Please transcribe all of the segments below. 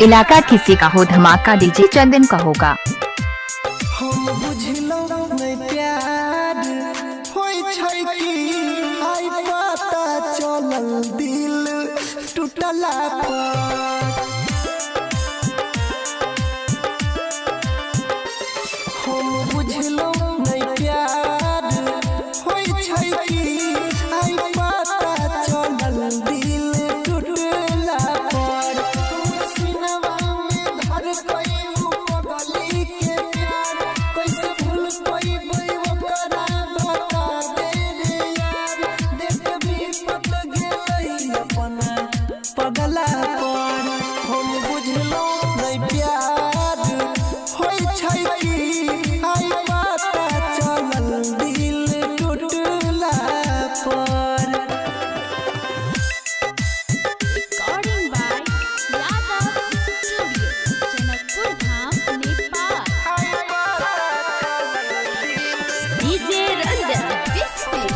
इलाका किसी का हो, धमाका डीजे चंदन का होगा। हम बुझलो नहीं प्यार होई छै कि आई पता चलल दिल टूटला पर। हम बुझलो नहीं प्यार होई छै कि आई पता चलल दिल टूटला पर। सिनवा में धर कई पगली के प्यार कैसे भूल पाइबै ओकरा बता दे रे यार। देख भी पत गेलै अपना पगला पर। हम बुझलो नहीं प्यार होई छै कि आई पता चलल दिल टूटला पर। Recording by Yadav Studio, Janakpur Dham, Nepal. DJ Ranjan Biscuit,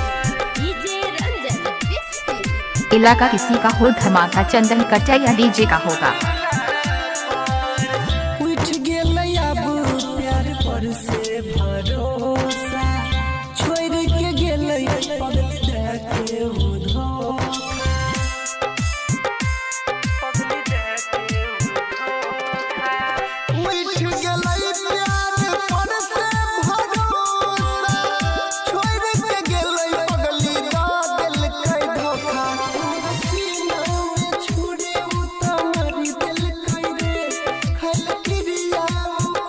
DJ Ranjan Biscuit. इलाका किसी का हो, धमाका चंदन कटैया डीजे का होगा। उठ गेलै अब प्यार पर से भरोसा छोड़ के गेलै पगल देखे उधोखा। उठ गेलै प्यार पर से भरोसा छोड़ के गेलै पगली दा देलकै धोखा। सीना में छुरी उतारी देलकै रे खल क्रिया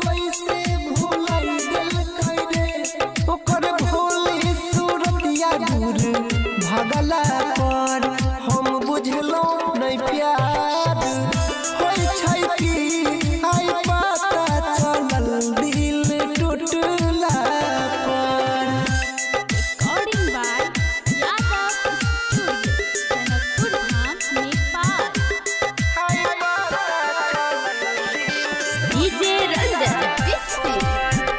कैसे भुलाई देलकै रे। ओकर भोली सूरतिया दूर भगला पर। हम बुझलो नहीं प्यार होई छै कि आई पता चलल दिल टूटला पर। Recording by Yadav Studio, Janakpur Dham, Nepal. DJ Ranjan Biscuit,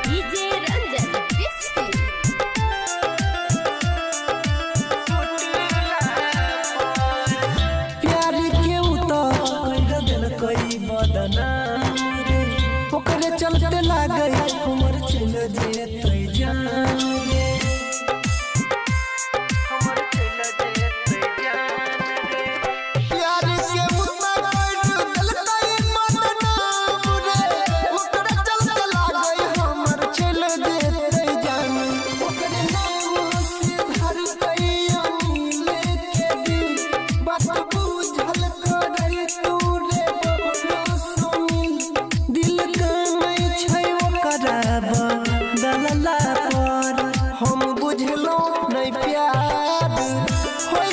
DJ Ranjan Biscuit. प्यार के उतर देलकै बदनाम रे। ओकरे चलते लागै हमर चल जेतै जान रे। प्यार के उतर देलकै बदनाम रे। ओकरे चलते लागै हमर चल जेतै जान। ओकरे नाम से धरकै अमीले के दिल बात बुझल करै तू रे बबलू सुनील। दिल कानै छै ओकरा बदलला पर। हम बुझलो नहीं प्यार होई